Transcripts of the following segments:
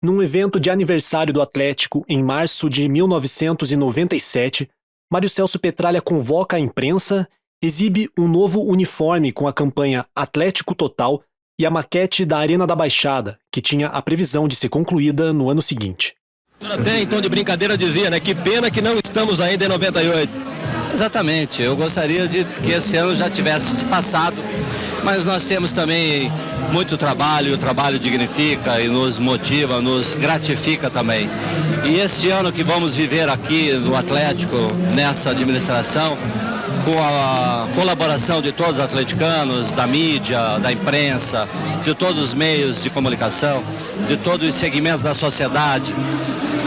Num evento de aniversário do Atlético, em março de 1997, Mário Celso Petralha convoca a imprensa, exibe um novo uniforme com a campanha Atlético Total e a maquete da Arena da Baixada, que tinha a previsão de ser concluída no ano seguinte. Até em tom de brincadeira dizia, né? Que pena que não estamos ainda em 98. Exatamente, eu gostaria de que esse ano já tivesse se passado, mas nós temos também muito trabalho, o trabalho dignifica e nos motiva, nos gratifica também. E esse ano que vamos viver aqui no Atlético, nessa administração, com a colaboração de todos os atleticanos, da mídia, da imprensa, de todos os meios de comunicação, de todos os segmentos da sociedade,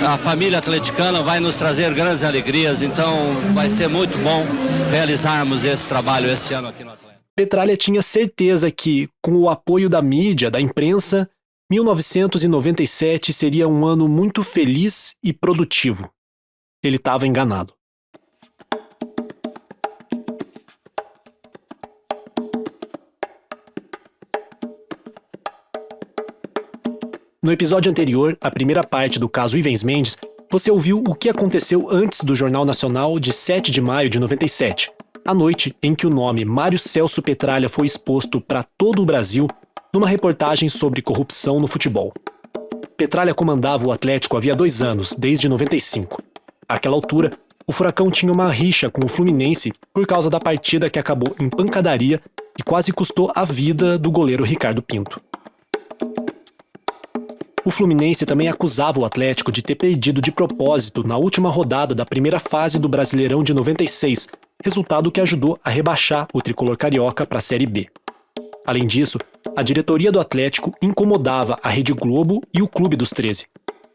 a família atleticana vai nos trazer grandes alegrias, então vai ser muito bom realizarmos esse trabalho esse ano aqui no Atlético. Petralha tinha certeza que, com o apoio da mídia, da imprensa, 1997 seria um ano muito feliz e produtivo. Ele estava enganado. No episódio anterior, a primeira parte do caso Ivens Mendes, você ouviu o que aconteceu antes do Jornal Nacional de 7 de maio de 97, a noite em que o nome Mário Celso Petralha foi exposto para todo o Brasil numa reportagem sobre corrupção no futebol. Petralha comandava o Atlético havia 2 anos, desde 95. Àquela altura, o Furacão tinha uma rixa com o Fluminense por causa da partida que acabou em pancadaria e quase custou a vida do goleiro Ricardo Pinto. O Fluminense também acusava o Atlético de ter perdido de propósito na última rodada da primeira fase do Brasileirão de 96, resultado que ajudou a rebaixar o tricolor carioca para a Série B. Além disso, a diretoria do Atlético incomodava a Rede Globo e o Clube dos 13.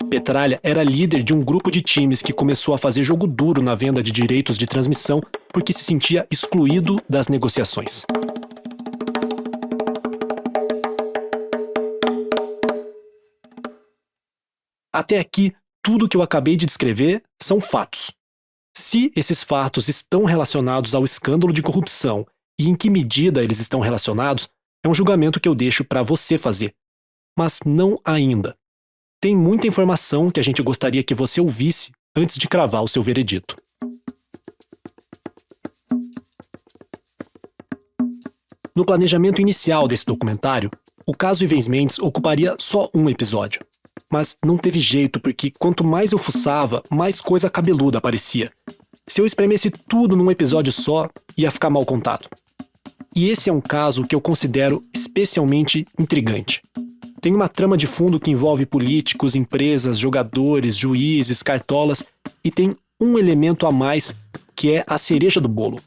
Petralha era líder de um grupo de times que começou a fazer jogo duro na venda de direitos de transmissão porque se sentia excluído das negociações. Até aqui, tudo que eu acabei de descrever são fatos. Se esses fatos estão relacionados ao escândalo de corrupção e em que medida eles estão relacionados, é um julgamento que eu deixo para você fazer. Mas não ainda. Tem muita informação que a gente gostaria que você ouvisse antes de cravar o seu veredito. No planejamento inicial desse documentário, o caso Ivens Mendes ocuparia só um episódio. Mas não teve jeito, porque quanto mais eu fuçava, mais coisa cabeluda aparecia. Se eu espremesse tudo num episódio só, ia ficar mal contado. E esse é um caso que eu considero especialmente intrigante. Tem uma trama de fundo que envolve políticos, empresas, jogadores, juízes, cartolas, e tem um elemento a mais que é a cereja do bolo.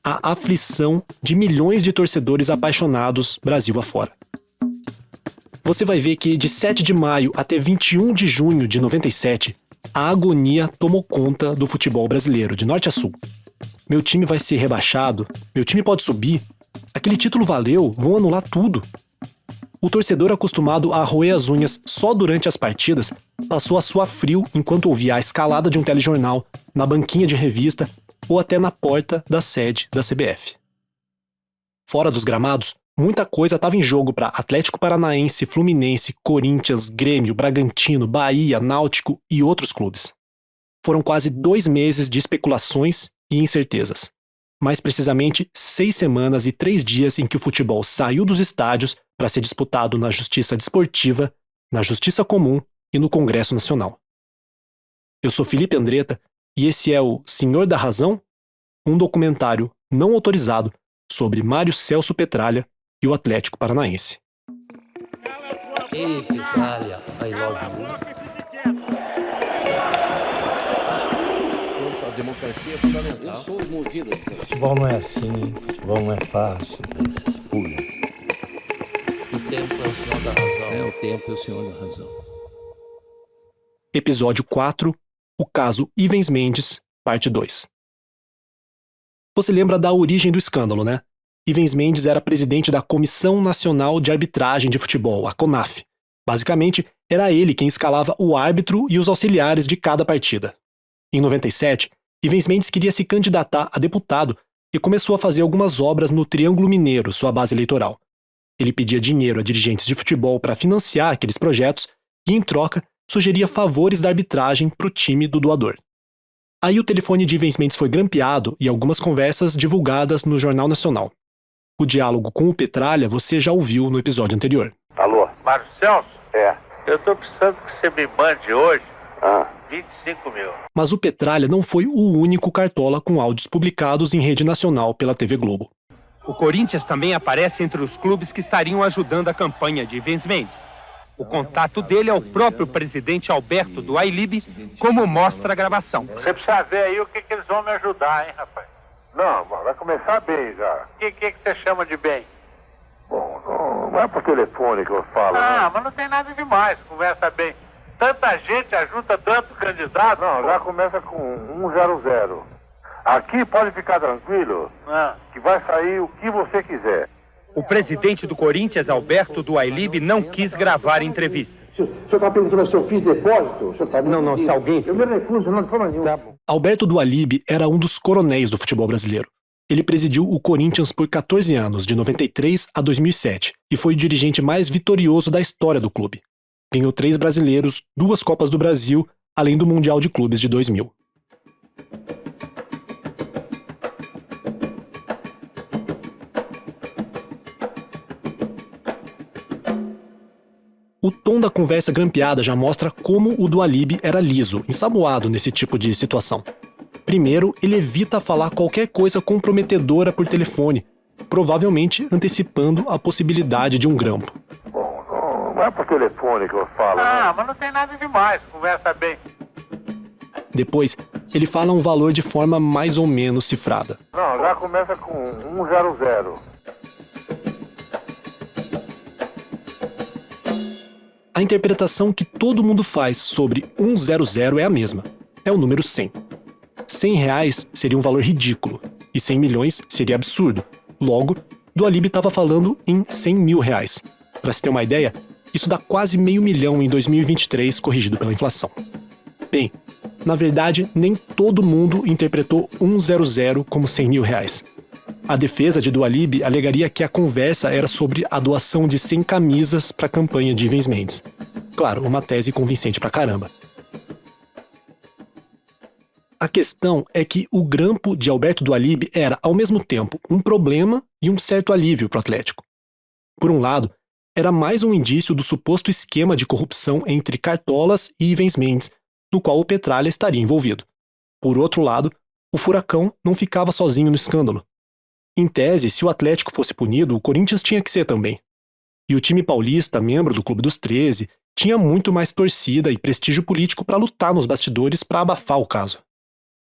A aflição de milhões de torcedores apaixonados Brasil afora. Você vai ver que de 7 de maio até 21 de junho de 97, a agonia tomou conta do futebol brasileiro, de norte a sul. Meu time vai ser rebaixado, meu time pode subir, aquele título valeu, vão anular tudo. O torcedor acostumado a roer as unhas só durante as partidas passou a suar frio enquanto ouvia a escalada de um telejornal, na banquinha de revista ou até na porta da sede da CBF. Fora dos gramados, muita coisa estava em jogo para Atlético Paranaense, Fluminense, Corinthians, Grêmio, Bragantino, Bahia, Náutico e outros clubes. Foram quase 2 meses de especulações e incertezas. Mais precisamente, 6 semanas e 3 dias em que o futebol saiu dos estádios para ser disputado na Justiça Desportiva, na Justiça Comum e no Congresso Nacional. Eu sou Felipe Andretta e esse é o Senhor da Razão, um documentário não autorizado sobre Mário Celso Petralha e o Atlético Paranaense. Ei, Petralha, I love you. A democracia é fundamental. Eu sou movido a dizer. Futebol não é assim, futebol não é fácil, essas pulhas. O tempo é o senhor da razão. É o tempo e o senhor da razão. Episódio 4, o caso Ivens Mendes, parte 2. Você lembra da origem do escândalo, né? Ivens Mendes era presidente da Comissão Nacional de Arbitragem de Futebol, a CONAF. Basicamente, era ele quem escalava o árbitro e os auxiliares de cada partida. Em 97, Ivens Mendes queria se candidatar a deputado e começou a fazer algumas obras no Triângulo Mineiro, sua base eleitoral. Ele pedia dinheiro a dirigentes de futebol para financiar aqueles projetos e, em troca, sugeria favores da arbitragem para o time do doador. Aí o telefone de Ivens Mendes foi grampeado e algumas conversas divulgadas no Jornal Nacional. O diálogo com o Petralha você já ouviu no episódio anterior. Alô? Mário Celso? É. Eu tô precisando que você me mande hoje 25 mil. Mas o Petralha não foi o único cartola com áudios publicados em rede nacional pela TV Globo. O Corinthians também aparece entre os clubes que estariam ajudando a campanha de Ivens Mendes. O contato dele é o próprio presidente Alberto do Ailib, como mostra a gravação. Você precisa ver aí o que eles vão me ajudar, hein, rapaz? Não, vai começar bem já. O que você chama de bem? Bom, não é por telefone que eu falo. Ah, né? mas não tem nada demais, conversa bem. Tanta gente ajuda tanto candidato. Não, já começa com 100. Aqui pode ficar tranquilo que vai sair o que você quiser. O presidente do Corinthians, Alberto do Ailib, não quis gravar entrevista. O senhor está perguntando se eu fiz depósito? O senhor tá Não, se alguém... Eu me recuso, não de forma nenhuma. Tá bom. Alberto do Ailib era um dos coronéis do futebol brasileiro. Ele presidiu o Corinthians por 14 anos, de 93 a 2007, e foi o dirigente mais vitorioso da história do clube. Ganhou 3 brasileiros, 2 Copas do Brasil, além do Mundial de Clubes de 2000. O tom da conversa grampeada já mostra como o do Ailib era liso, ensaboado nesse tipo de situação. Primeiro, ele evita falar qualquer coisa comprometedora por telefone, provavelmente antecipando a possibilidade de um grampo. Bom, não é por telefone que eu falo. Ah, mas não tem nada demais, conversa bem. Depois, ele fala um valor de forma mais ou menos cifrada. Não, já começa com 100. A interpretação que todo mundo faz sobre 100 é a mesma. É o número 100. 100 reais seria um valor ridículo, e 100 milhões seria absurdo. Logo, do Ailib estava falando em 100 mil reais. Para se ter uma ideia, isso dá quase $500 mil em 2023, corrigido pela inflação. Bem, na verdade, nem todo mundo interpretou 100 como 100 mil reais. A defesa de do Ailib alegaria que a conversa era sobre a doação de 100 camisas para a campanha de Ivens Mendes. Claro, uma tese convincente pra caramba. A questão é que o grampo de Alberto do Ailib era, ao mesmo tempo, um problema e um certo alívio para o Atlético. Por um lado, era mais um indício do suposto esquema de corrupção entre Cartolas e Ivens Mendes, no qual o Petralha estaria envolvido. Por outro lado, o Furacão não ficava sozinho no escândalo. Em tese, se o Atlético fosse punido, o Corinthians tinha que ser também. E o time paulista, membro do Clube dos 13, tinha muito mais torcida e prestígio político para lutar nos bastidores para abafar o caso.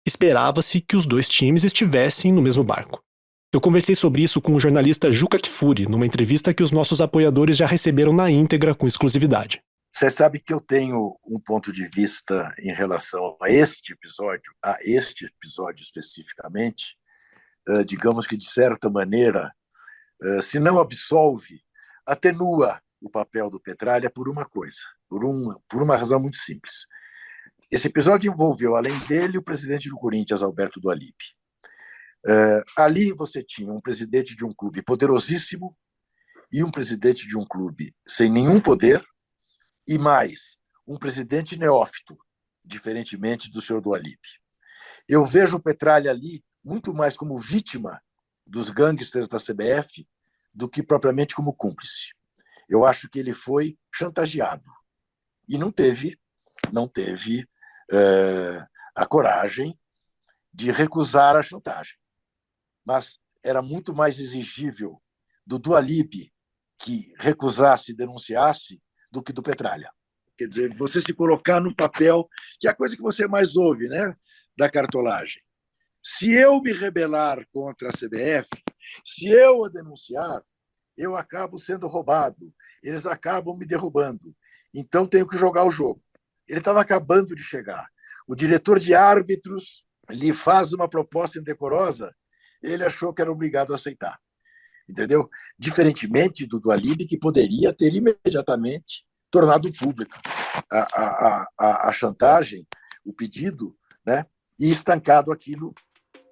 Esperava-se que os dois times estivessem no mesmo barco. Eu conversei sobre isso com o jornalista Juca Kfouri, numa entrevista que os nossos apoiadores já receberam na íntegra com exclusividade. Você sabe que eu tenho um ponto de vista em relação a este episódio especificamente, digamos que, de certa maneira, se não absolve, atenua o papel do Petralha por uma coisa, por uma razão muito simples. Esse episódio envolveu, além dele, o presidente do Corinthians, Alberto do Ailib. Ali você tinha um presidente de um clube poderosíssimo e um presidente de um clube sem nenhum poder, e mais, um presidente neófito, diferentemente do senhor do Ailib. Eu vejo o Petralha ali muito mais como vítima dos gangsters da CBF do que propriamente como cúmplice. Eu acho que ele foi chantageado e não teve a coragem de recusar a chantagem. Mas era muito mais exigível do Ailib que recusasse e denunciasse do que do Petralha. Quer dizer, você se colocar no papel, que é a coisa que você mais ouve, né, da cartolagem. Se eu me rebelar contra a CBF, se eu a denunciar, eu acabo sendo roubado, eles acabam me derrubando. Então tenho que jogar o jogo. Ele estava acabando de chegar. O diretor de árbitros lhe faz uma proposta indecorosa, ele achou que era obrigado a aceitar. Entendeu? Diferentemente do Ailib, que poderia ter imediatamente tornado pública a chantagem, o pedido, né, e estancado aquilo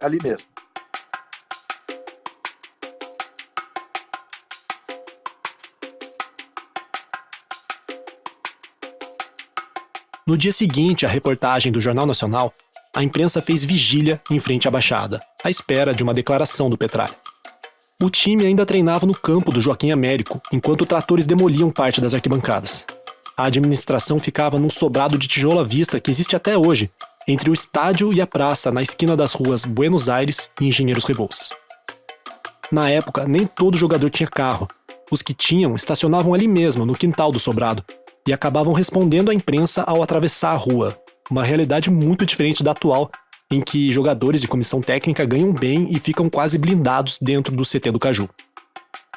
ali mesmo. No dia seguinte à reportagem do Jornal Nacional, a imprensa fez vigília em frente à Baixada, à espera de uma declaração do Petralha. O time ainda treinava no campo do Joaquim Américo, enquanto tratores demoliam parte das arquibancadas. A administração ficava num sobrado de tijolo à vista que existe até hoje, entre o estádio e a praça, na esquina das ruas Buenos Aires e Engenheiros Rebouças. Na época, nem todo jogador tinha carro. Os que tinham estacionavam ali mesmo, no quintal do sobrado, e acabavam respondendo à imprensa ao atravessar a rua. Uma realidade muito diferente da atual, em que jogadores de comissão técnica ganham bem e ficam quase blindados dentro do CT do Caju.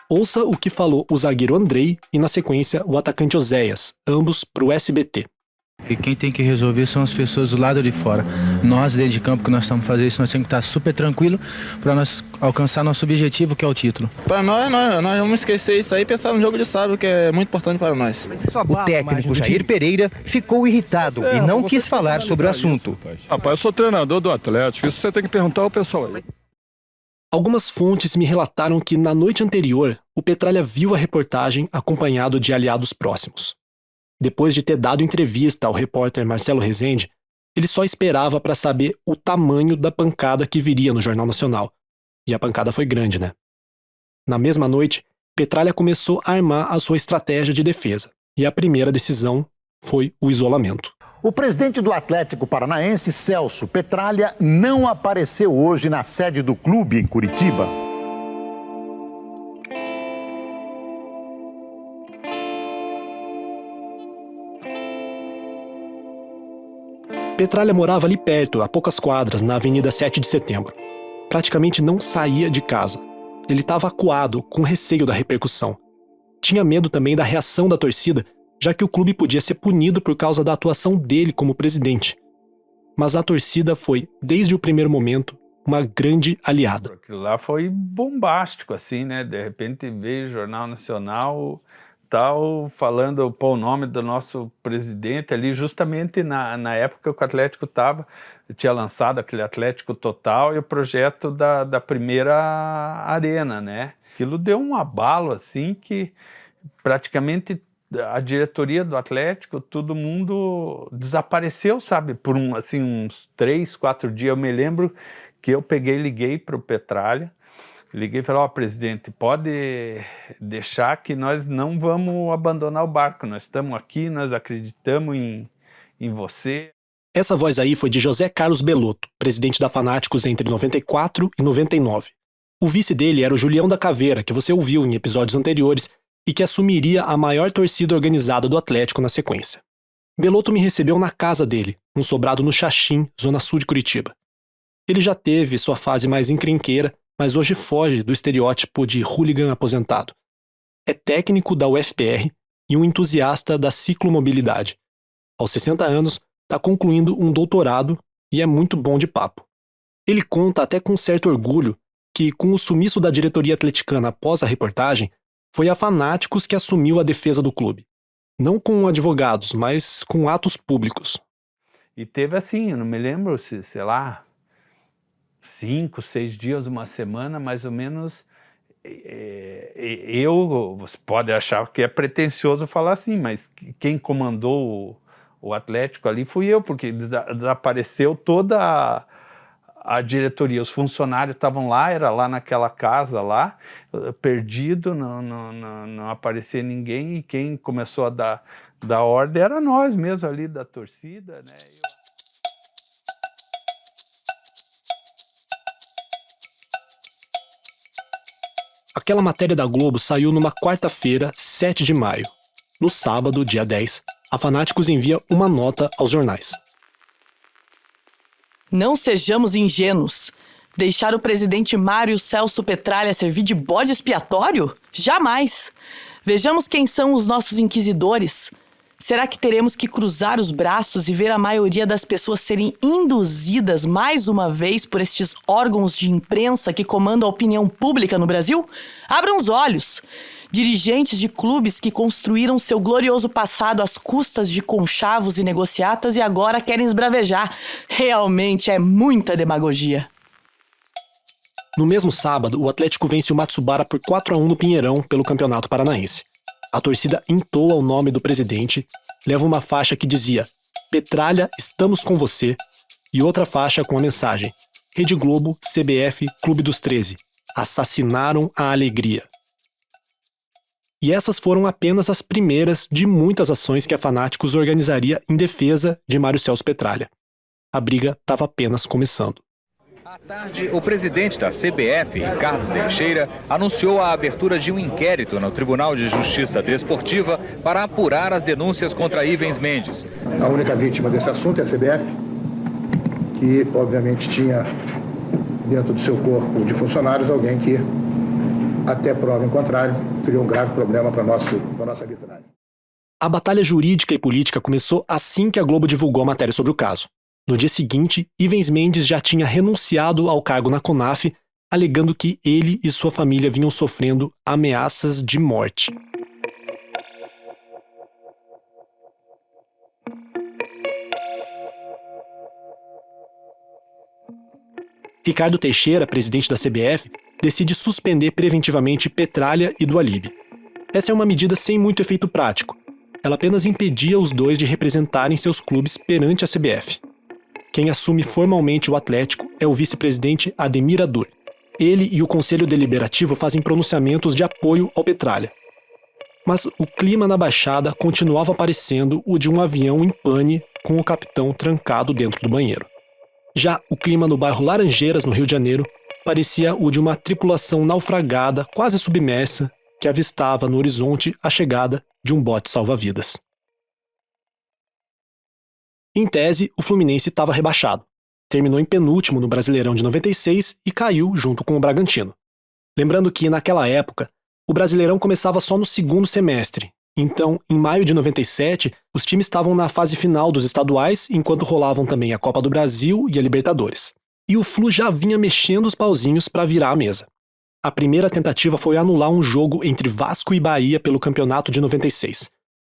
Ouça o que falou o zagueiro Andrei e, na sequência, o atacante Oséias, ambos para o SBT. E quem tem que resolver são as pessoas do lado de fora. Nós, dentro de campo, que nós estamos fazendo isso, nós temos que estar super tranquilo para nós alcançar nosso objetivo, que é o título. Para nós vamos esquecer isso aí e pensar no jogo de sábado, que é muito importante para nós. O técnico Jair Pereira ficou irritado e não quis falar sobre o assunto. Rapaz, eu sou treinador do Atlético, isso você tem que perguntar ao pessoal aí. Algumas fontes me relataram que, na noite anterior, o Petralha viu a reportagem acompanhado de aliados próximos. Depois de ter dado entrevista ao repórter Marcelo Rezende, ele só esperava para saber o tamanho da pancada que viria no Jornal Nacional. E a pancada foi grande, né? Na mesma noite, Petralha começou a armar a sua estratégia de defesa. E a primeira decisão foi o isolamento. O presidente do Atlético Paranaense, Celso Petralha, não apareceu hoje na sede do clube em Curitiba. Petralha morava ali perto, a poucas quadras, na Avenida 7 de Setembro. Praticamente não saía de casa. Ele estava acuado, com receio da repercussão. Tinha medo também da reação da torcida, já que o clube podia ser punido por causa da atuação dele como presidente. Mas a torcida foi, desde o primeiro momento, uma grande aliada. Aquilo lá foi bombástico, assim, né? De repente veio o Jornal Nacional, tal, falando o nome do nosso presidente ali, justamente na época que o Atlético tinha lançado aquele Atlético Total e o projeto da primeira arena, né? Aquilo deu um abalo, assim, que praticamente a diretoria do Atlético, todo mundo desapareceu, sabe? Por uns 3, 4 dias. Eu me lembro que eu liguei para o Petralha, liguei e falei, presidente, pode deixar que nós não vamos abandonar o barco, nós estamos aqui, nós acreditamos em você. Essa voz aí foi de José Carlos Belotto, presidente da Fanáticos entre 94 e 99. O vice dele era o Julião da Caveira, que você ouviu em episódios anteriores, e que assumiria a maior torcida organizada do Atlético na sequência. Belotto me recebeu na casa dele, um sobrado no Xaxim, zona sul de Curitiba. Ele já teve sua fase mais encrenqueira, mas hoje foge do estereótipo de hooligan aposentado. É técnico da UFPR e um entusiasta da ciclomobilidade. Aos 60 anos, está concluindo um doutorado e é muito bom de papo. Ele conta até com certo orgulho que, com o sumiço da diretoria atleticana após a reportagem, foi a Fanáticos que assumiu a defesa do clube. Não com advogados, mas com atos públicos. E teve assim, eu não me lembro, sei lá, 5, 6 dias, uma semana, mais ou menos. Você pode achar que é pretensioso falar assim, mas quem comandou o Atlético ali fui eu, porque desapareceu toda a diretoria, os funcionários estavam lá, era lá naquela casa lá, perdido, não aparecia ninguém, e quem começou a dar ordem era nós mesmo ali da torcida, né? Aquela matéria da Globo saiu numa quarta-feira, 7 de maio. No sábado, dia 10, a Fanáticos envia uma nota aos jornais. Não sejamos ingênuos. Deixar o presidente Mário Celso Petralha servir de bode expiatório? Jamais! Vejamos quem são os nossos inquisidores. Será que teremos que cruzar os braços e ver a maioria das pessoas serem induzidas mais uma vez por estes órgãos de imprensa que comandam a opinião pública no Brasil? Abram os olhos! Dirigentes de clubes que construíram seu glorioso passado às custas de conchavos e negociatas e agora querem esbravejar. Realmente é muita demagogia. No mesmo sábado, o Atlético vence o Matsubara por 4-1 no Pinheirão pelo Campeonato Paranaense. A torcida entoa o nome do presidente, leva uma faixa que dizia Petralha, estamos com você, e outra faixa com a mensagem: Rede Globo, CBF, Clube dos 13. Assassinaram a alegria. E essas foram apenas as primeiras de muitas ações que a Fanáticos organizaria em defesa de Mário Celso Petralha. A briga estava apenas começando. À tarde, o presidente da CBF, Ricardo Teixeira, anunciou a abertura de um inquérito no Tribunal de Justiça Desportiva para apurar as denúncias contra Ivens Mendes. A única vítima desse assunto é a CBF, que obviamente tinha dentro do seu corpo de funcionários alguém que, até prova em contrário, teria um grave problema para a nossa arbitragem. A batalha jurídica e política começou assim que a Globo divulgou a matéria sobre o caso. No dia seguinte, Ivens Mendes já tinha renunciado ao cargo na CONAF, alegando que ele e sua família vinham sofrendo ameaças de morte. Ricardo Teixeira, presidente da CBF, decide suspender preventivamente Petralha e Dualib. Essa é uma medida sem muito efeito prático. Ela apenas impedia os dois de representarem seus clubes perante a CBF. Quem assume formalmente o Atlético é o vice-presidente Ademir Adur. Ele e o Conselho Deliberativo fazem pronunciamentos de apoio ao Petralha. Mas o clima na Baixada continuava parecendo o de um avião em pane com o capitão trancado dentro do banheiro. Já o clima no bairro Laranjeiras, no Rio de Janeiro, parecia o de uma tripulação naufragada, quase submersa, que avistava no horizonte a chegada de um bote salva-vidas. Em tese, o Fluminense estava rebaixado. Terminou em penúltimo no Brasileirão de 96 e caiu junto com o Bragantino. Lembrando que, naquela época, o Brasileirão começava só no segundo semestre. Então, em maio de 97, os times estavam na fase final dos estaduais, enquanto rolavam também a Copa do Brasil e a Libertadores. E o Flu já vinha mexendo os pauzinhos para virar a mesa. A primeira tentativa foi anular um jogo entre Vasco e Bahia pelo campeonato de 96.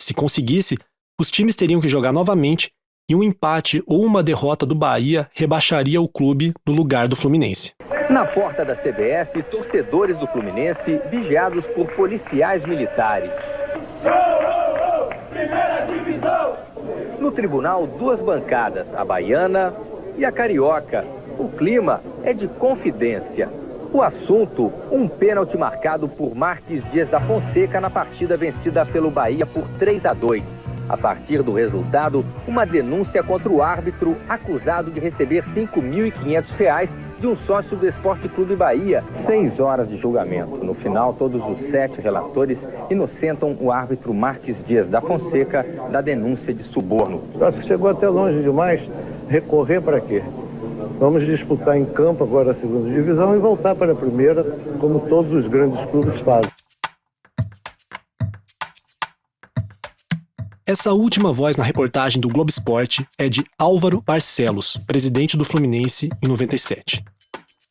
Se conseguisse, os times teriam que jogar novamente e um empate ou uma derrota do Bahia rebaixaria o clube no lugar do Fluminense. Na porta da CBF, torcedores do Fluminense vigiados por policiais militares. No tribunal, duas bancadas, a baiana e a carioca. O clima é de confidência. O assunto, um pênalti marcado por Marques Dias da Fonseca na partida vencida pelo Bahia por 3-2. A partir do resultado, uma denúncia contra o árbitro acusado de receber R$ 5.500 de um sócio do Esporte Clube Bahia. 6 horas de julgamento. No final, todos os 7 relatores inocentam o árbitro Marques Dias da Fonseca da denúncia de suborno. Acho que chegou até longe demais. Recorrer para quê? Vamos disputar em campo agora a segunda divisão e voltar para a primeira, como todos os grandes clubes fazem. Essa última voz na reportagem do Globo Esporte é de Álvaro Barcelos, presidente do Fluminense em 97.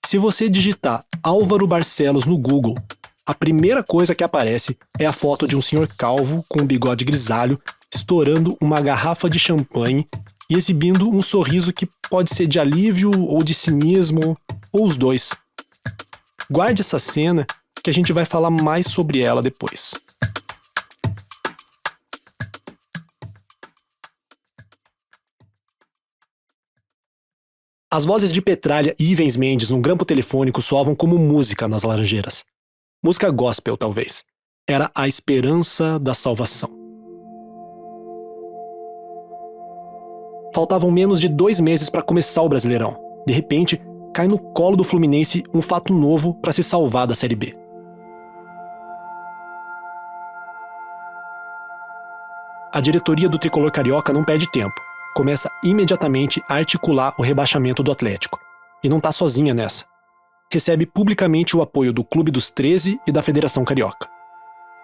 Se você digitar Álvaro Barcelos no Google, a primeira coisa que aparece é a foto de um senhor calvo com um bigode grisalho estourando uma garrafa de champanhe e exibindo um sorriso que pode ser de alívio ou de cinismo, ou os dois. Guarde essa cena que a gente vai falar mais sobre ela depois. As vozes de Petralha e Ivens Mendes num grampo telefônico soavam como música nas Laranjeiras. Música gospel, talvez. Era a esperança da salvação. Faltavam menos de 2 meses para começar o Brasileirão. De repente, cai no colo do Fluminense um fato novo para se salvar da Série B. A diretoria do tricolor carioca não perde tempo. Começa imediatamente a articular o rebaixamento do Atlético. E não está sozinha nessa. Recebe publicamente o apoio do Clube dos 13 e da Federação Carioca.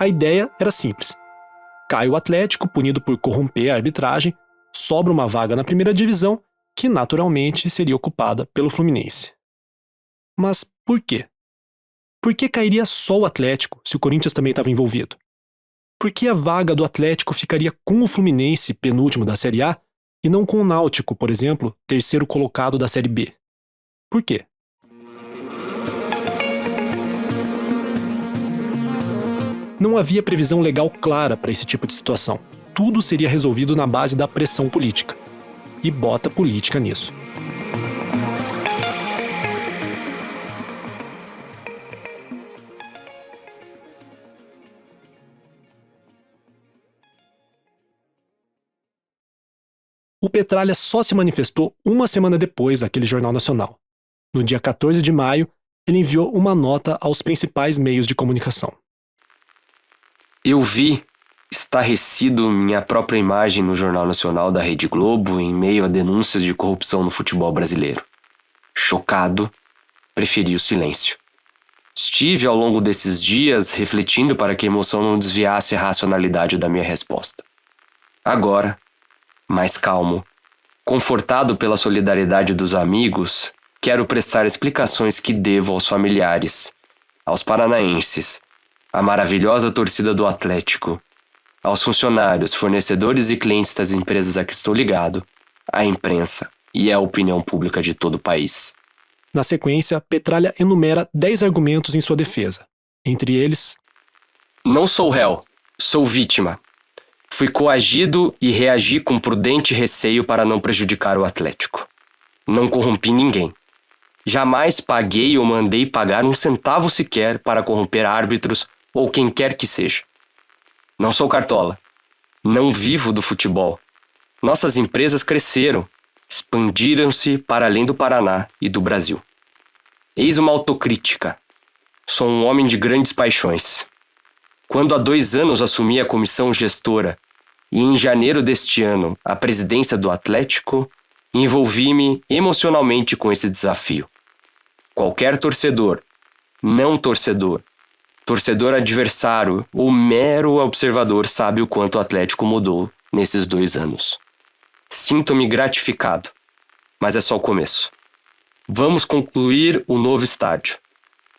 A ideia era simples. Cai o Atlético, punido por corromper a arbitragem, sobra uma vaga na primeira divisão, que naturalmente seria ocupada pelo Fluminense. Mas por quê? Por que cairia só o Atlético, se o Corinthians também estava envolvido? Por que a vaga do Atlético ficaria com o Fluminense, penúltimo da Série A, e não com o Náutico, por exemplo, terceiro colocado da Série B? Por quê? Não havia previsão legal clara para esse tipo de situação. Tudo seria resolvido na base da pressão política. e bota política nisso. O Petralha só se manifestou uma semana depois daquele Jornal Nacional. No dia 14 de maio, ele enviou uma nota aos principais meios de comunicação. Eu vi, estarrecido, minha própria imagem no Jornal Nacional da Rede Globo em meio a denúncias de corrupção no futebol brasileiro. Chocado, preferi o silêncio. Estive ao longo desses dias refletindo para que a emoção não desviasse a racionalidade da minha resposta. Agora, mais calmo, confortado pela solidariedade dos amigos, quero prestar explicações que devo aos familiares, aos paranaenses, à maravilhosa torcida do Atlético, aos funcionários, fornecedores e clientes das empresas a que estou ligado, à imprensa e à opinião pública de todo o país. Na sequência, Petralha enumera 10 argumentos em sua defesa. Entre eles: não sou réu, sou vítima. Fui coagido e reagi com prudente receio para não prejudicar o Atlético. Não corrompi ninguém. Jamais paguei ou mandei pagar um centavo sequer para corromper árbitros ou quem quer que seja. Não sou cartola. Não vivo do futebol. Nossas empresas cresceram, expandiram-se para além do Paraná e do Brasil. Eis uma autocrítica. Sou um homem de grandes paixões. Quando há 2 anos assumi a comissão gestora e em janeiro deste ano a presidência do Atlético, envolvi-me emocionalmente com esse desafio. Qualquer torcedor, não torcedor, torcedor adversário ou mero observador sabe o quanto o Atlético mudou nesses 2 anos. Sinto-me gratificado, mas é só o começo. Vamos concluir o novo estádio.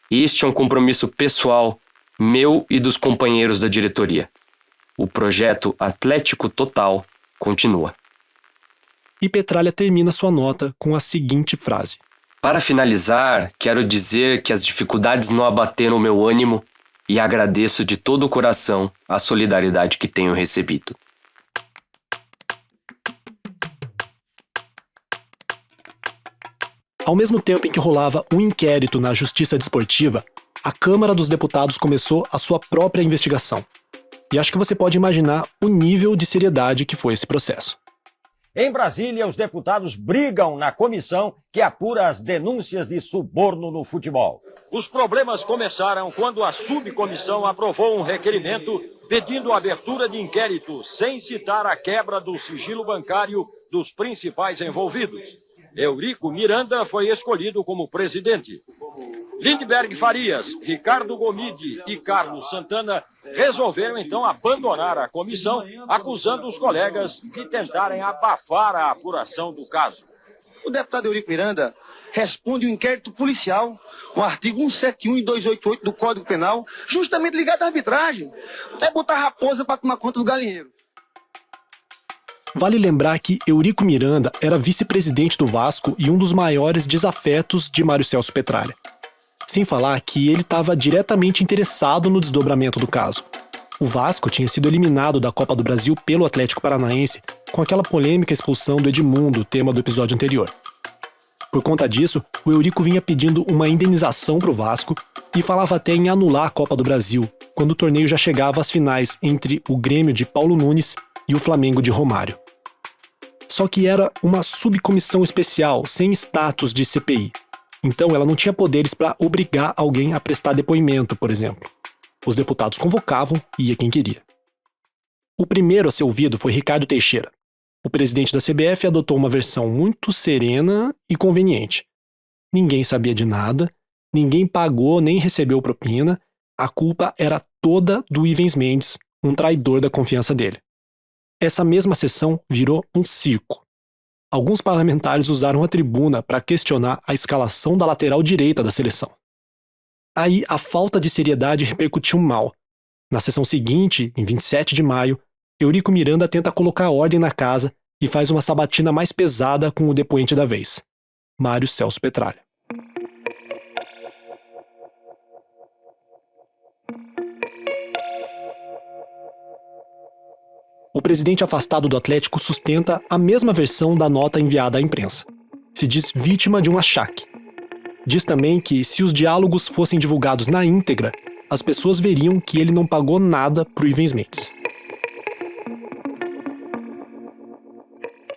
Este é um compromisso pessoal meu e dos companheiros da diretoria. O projeto Atlético Total continua. E Petralha termina sua nota com a seguinte frase: para finalizar, quero dizer que as dificuldades não abateram o meu ânimo e agradeço de todo o coração a solidariedade que tenho recebido. Ao mesmo tempo em que rolava um inquérito na Justiça Desportiva, a Câmara dos Deputados começou a sua própria investigação. E acho que você pode imaginar o nível de seriedade que foi esse processo. Em Brasília, os deputados brigam na comissão que apura as denúncias de suborno no futebol. Os problemas começaram quando a subcomissão aprovou um requerimento pedindo a abertura de inquérito sem citar a quebra do sigilo bancário dos principais envolvidos. Eurico Miranda foi escolhido como presidente. Lindbergh Farias, Ricardo Gomide e Carlos Santana resolveram então abandonar a comissão, acusando os colegas de tentarem abafar a apuração do caso. O deputado Eurico Miranda responde um inquérito policial, o artigo 171 e 288 do Código Penal, justamente ligado à arbitragem. É botar raposa para tomar conta do galinheiro. Vale lembrar que Eurico Miranda era vice-presidente do Vasco e um dos maiores desafetos de Mário Celso Petralha. Sem falar que ele estava diretamente interessado no desdobramento do caso. O Vasco tinha sido eliminado da Copa do Brasil pelo Atlético Paranaense com aquela polêmica expulsão do Edmundo, tema do episódio anterior. Por conta disso, o Eurico vinha pedindo uma indenização para o Vasco e falava até em anular a Copa do Brasil, quando o torneio já chegava às finais entre o Grêmio de Paulo Nunes e o Flamengo de Romário. Só que era uma subcomissão especial, sem status de CPI. Então ela não tinha poderes para obrigar alguém a prestar depoimento, por exemplo. Os deputados convocavam e ia quem queria. O primeiro a ser ouvido foi Ricardo Teixeira. O presidente da CBF adotou uma versão muito serena e conveniente. Ninguém sabia de nada, ninguém pagou nem recebeu propina, a culpa era toda do Ivens Mendes, um traidor da confiança dele. Essa mesma sessão virou um circo. Alguns parlamentares usaram a tribuna para questionar a escalação da lateral direita da seleção. Aí a falta de seriedade repercutiu mal. Na sessão seguinte, em 27 de maio, Eurico Miranda tenta colocar ordem na casa e faz uma sabatina mais pesada com o depoente da vez, Mário Celso Petralha. O presidente afastado do Atlético sustenta a mesma versão da nota enviada à imprensa. Se diz vítima de um achaque. Diz também que, se os diálogos fossem divulgados na íntegra, as pessoas veriam que ele não pagou nada para o Ivens Mendes.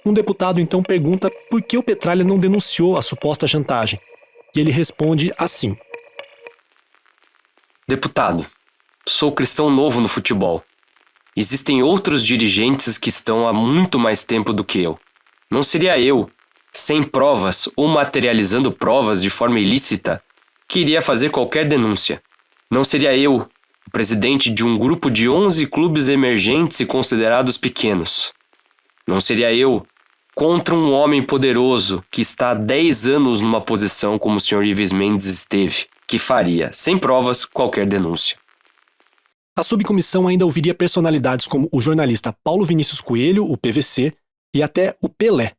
Um deputado então pergunta por que o Petralha não denunciou a suposta chantagem. E ele responde assim: Deputado, sou cristão novo no futebol. Existem outros dirigentes que estão há muito mais tempo do que eu. Não seria eu, sem provas ou materializando provas de forma ilícita, que iria fazer qualquer denúncia. Não seria eu, o presidente de um grupo de 11 clubes emergentes e considerados pequenos. Não seria eu, contra um homem poderoso que está há 10 anos numa posição como o Sr. Ivens Mendes esteve, que faria, sem provas, qualquer denúncia. A subcomissão ainda ouviria personalidades como o jornalista Paulo Vinícius Coelho, o PVC, e até o Pelé.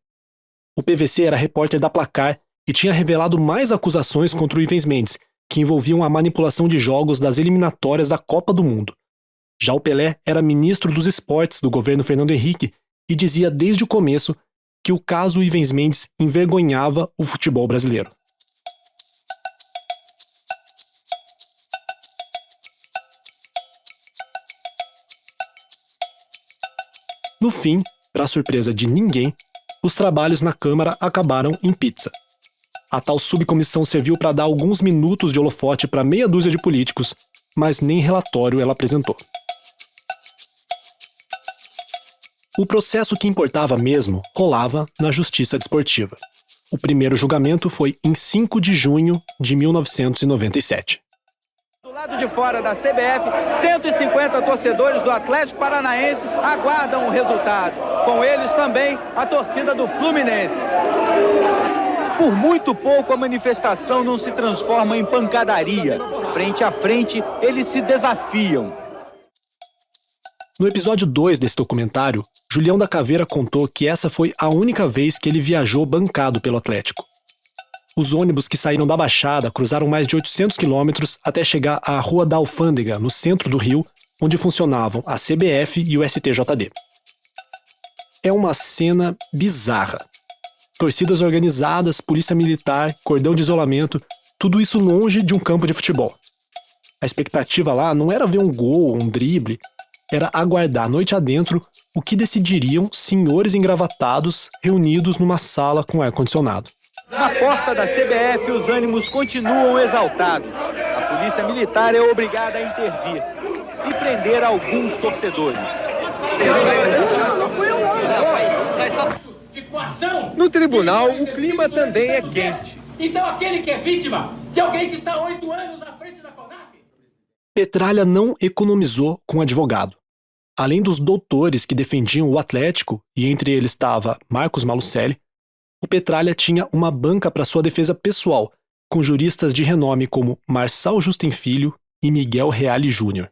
O PVC era repórter da Placar e tinha revelado mais acusações contra o Ivens Mendes, que envolviam a manipulação de jogos das eliminatórias da Copa do Mundo. Já o Pelé era ministro dos esportes do governo Fernando Henrique e dizia desde o começo que o caso Ivens Mendes envergonhava o futebol brasileiro. No fim, para surpresa de ninguém, os trabalhos na Câmara acabaram em pizza. A tal subcomissão serviu para dar alguns minutos de holofote para meia dúzia de políticos, mas nem relatório ela apresentou. O processo que importava mesmo rolava na Justiça Desportiva. O primeiro julgamento foi em 5 de junho de 1997. Do lado de fora da CBF, 150 torcedores do Atlético Paranaense aguardam o resultado. Com eles também a torcida do Fluminense. Por muito pouco a manifestação não se transforma em pancadaria. Frente a frente, eles se desafiam. No episódio 2 desse documentário, Julião da Caveira contou que essa foi a única vez que ele viajou bancado pelo Atlético. Os ônibus que saíram da Baixada cruzaram mais de 800 quilômetros até chegar à Rua da Alfândega, no centro do Rio, onde funcionavam a CBF e o STJD. É uma cena bizarra. Torcidas organizadas, polícia militar, cordão de isolamento, tudo isso longe de um campo de futebol. A expectativa lá não era ver um gol ou um drible, era aguardar noite adentro o que decidiriam senhores engravatados reunidos numa sala com ar-condicionado. Na porta da CBF, os ânimos continuam exaltados. A polícia militar é obrigada a intervir e prender alguns torcedores. No tribunal, o clima também é quente. Então aquele que é vítima de alguém que está há 8 anos na frente da CONAF? Petralha não economizou com advogado. Além dos doutores que defendiam o Atlético, e entre eles estava Marcos Malucelli, o Petralha tinha uma banca para sua defesa pessoal, com juristas de renome como Marçal Justem Filho e Miguel Reale Júnior.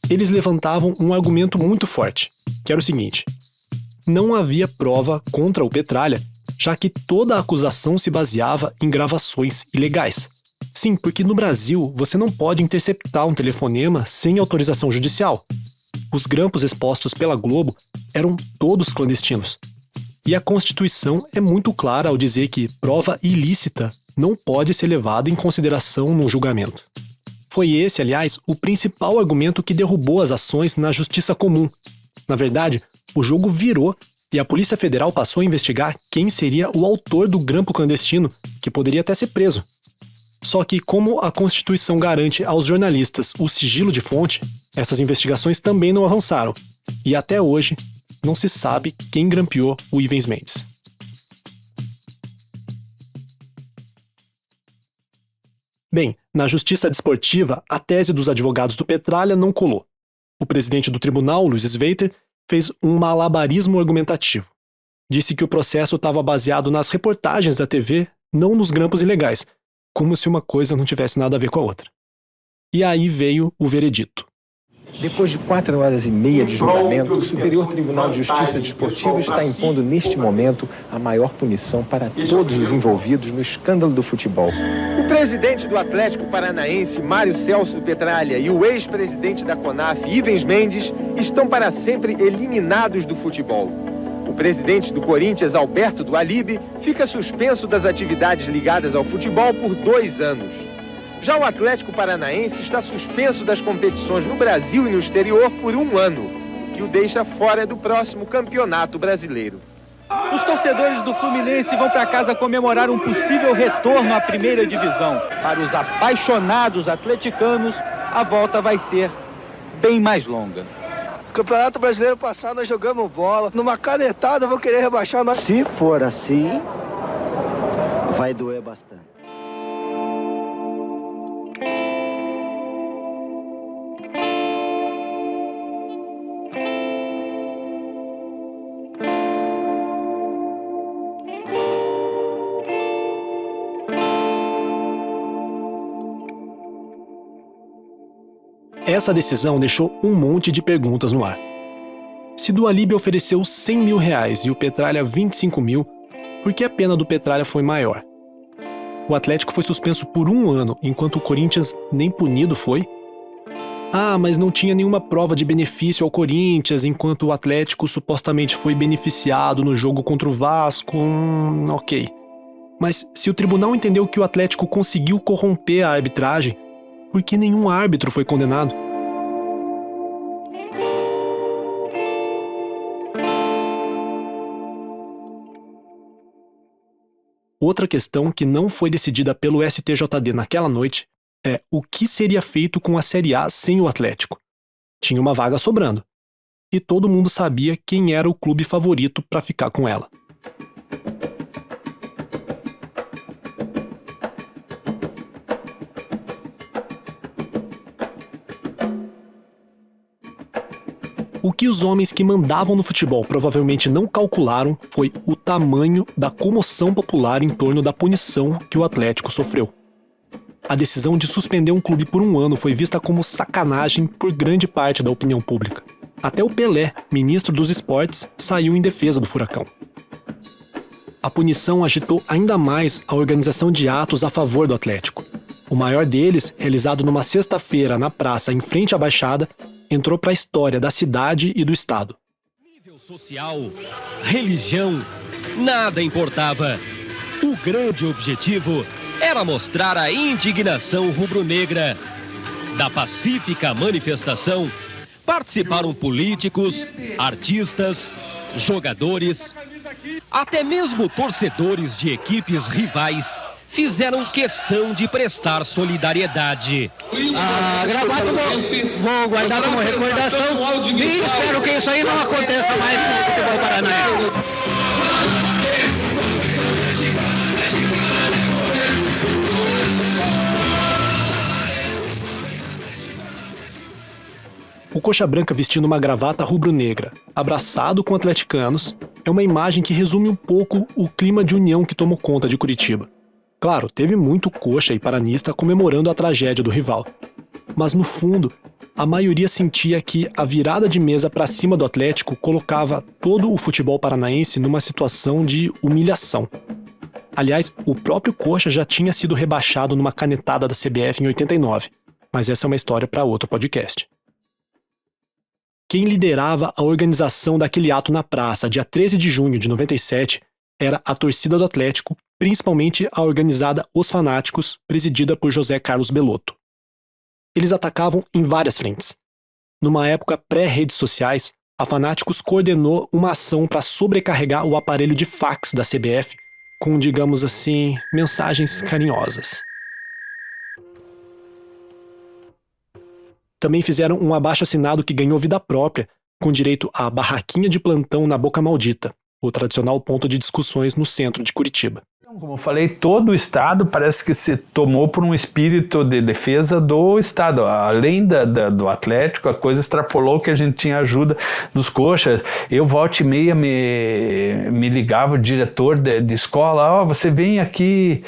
Eles levantavam um argumento muito forte, que era o seguinte: não havia prova contra o Petralha, já que toda a acusação se baseava em gravações ilegais. Sim, porque no Brasil você não pode interceptar um telefonema sem autorização judicial. Os grampos expostos pela Globo eram todos clandestinos. E a Constituição é muito clara ao dizer que prova ilícita não pode ser levada em consideração no julgamento. Foi esse, aliás, o principal argumento que derrubou as ações na Justiça Comum. Na verdade, o jogo virou e a Polícia Federal passou a investigar quem seria o autor do grampo clandestino, que poderia até ser preso. Só que, como a Constituição garante aos jornalistas o sigilo de fonte, essas investigações também não avançaram. E até hoje, não se sabe quem grampeou o Ivens Mendes. Bem, na Justiça Desportiva, a tese dos advogados do Petralha não colou. O presidente do tribunal, Luiz Sveiter, fez um malabarismo argumentativo. Disse que o processo estava baseado nas reportagens da TV, não nos grampos ilegais, como se uma coisa não tivesse nada a ver com a outra. E aí veio o veredito. Depois de 4 horas e meia de julgamento, o Superior Tribunal de Justiça Desportiva está impondo neste momento a maior punição para todos os envolvidos no escândalo do futebol. O presidente do Atlético Paranaense, Mário Celso Petralha, e o ex-presidente da CONAF, Ivens Mendes, estão para sempre eliminados do futebol. O presidente do Corinthians, Alberto do Alibe, fica suspenso das atividades ligadas ao futebol por 2 anos. Já o Atlético Paranaense está suspenso das competições no Brasil e no exterior por 1 ano, que o deixa fora do próximo Campeonato Brasileiro. Os torcedores do Fluminense vão para casa comemorar um possível retorno à primeira divisão. Para os apaixonados atleticanos, a volta vai ser bem mais longa. Campeonato Brasileiro passado nós jogamos bola. Numa canetada eu vou querer rebaixar nós. Se for assim, vai doer bastante. Essa decisão deixou um monte de perguntas no ar. Se do Alibe ofereceu R$100 mil e o Petralha 25 mil, por que a pena do Petralha foi maior? O Atlético foi suspenso por 1 ano, enquanto o Corinthians nem punido foi? Ah, mas não tinha nenhuma prova de benefício ao Corinthians, enquanto o Atlético supostamente foi beneficiado no jogo contra o Vasco. Ok. Mas se o tribunal entendeu que o Atlético conseguiu corromper a arbitragem, por que nenhum árbitro foi condenado? Outra questão que não foi decidida pelo STJD naquela noite é o que seria feito com a Série A sem o Atlético. Tinha uma vaga sobrando, e todo mundo sabia quem era o clube favorito para ficar com ela. O que os homens que mandavam no futebol provavelmente não calcularam foi o tamanho da comoção popular em torno da punição que o Atlético sofreu. A decisão de suspender um clube por 1 ano foi vista como sacanagem por grande parte da opinião pública. Até o Pelé, ministro dos esportes, saiu em defesa do Furacão. A punição agitou ainda mais a organização de atos a favor do Atlético. O maior deles, realizado numa sexta-feira na praça em frente à Baixada, entrou para a história da cidade e do estado. Nível social, religião, nada importava. O grande objetivo era mostrar a indignação rubro-negra. Da pacífica manifestação, participaram políticos, artistas, jogadores, até mesmo torcedores de equipes rivais fizeram questão de prestar solidariedade. A gravata vou guardar como recordação e espero que isso aí não aconteça mais no futebol paranaense. O Coxa Branca vestindo uma gravata rubro-negra, abraçado com atleticanos, é uma imagem que resume um pouco o clima de união que tomou conta de Curitiba. Claro, teve muito coxa e paranista comemorando a tragédia do rival. Mas no fundo, a maioria sentia que a virada de mesa para cima do Atlético colocava todo o futebol paranaense numa situação de humilhação. Aliás, o próprio Coxa já tinha sido rebaixado numa canetada da CBF em 89, mas essa é uma história para outro podcast. Quem liderava a organização daquele ato na praça, dia 13 de junho de 97, era a torcida do Atlético, principalmente a organizada Os Fanáticos, presidida por José Carlos Belotto. Eles atacavam em várias frentes. Numa época pré-redes sociais, a Fanáticos coordenou uma ação para sobrecarregar o aparelho de fax da CBF com, digamos assim, mensagens carinhosas. Também fizeram um abaixo-assinado que ganhou vida própria, com direito à barraquinha de plantão na Boca Maldita, o tradicional ponto de discussões no centro de Curitiba. Como eu falei, todo o Estado parece que se tomou por um espírito de defesa do Estado. Além do Atlético, a coisa extrapolou que a gente tinha ajuda dos coxas. Eu, volta e meia, me ligava o diretor de escola, você vem aqui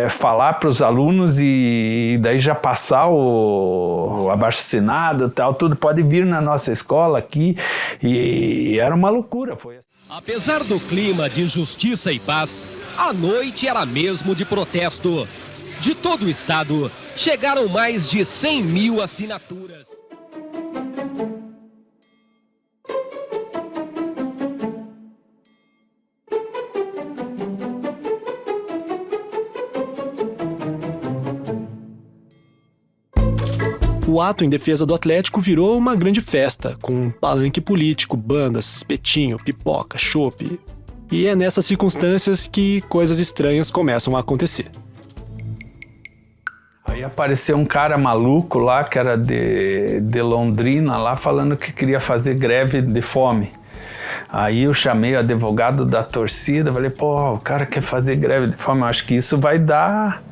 falar para os alunos e daí já passar o abaixo-assinado e tal, tudo pode vir na nossa escola aqui. E era uma loucura. Apesar do clima de justiça e paz, a noite era mesmo de protesto. De todo o estado, chegaram mais de 100 mil assinaturas. O ato em defesa do Atlético virou uma grande festa, com palanque político, bandas, espetinho, pipoca, chopp. E é nessas circunstâncias que coisas estranhas começam a acontecer. Aí apareceu um cara maluco lá, que era de Londrina, lá falando que queria fazer greve de fome. Aí eu chamei o advogado da torcida, falei, o cara quer fazer greve de fome, eu acho que isso vai dar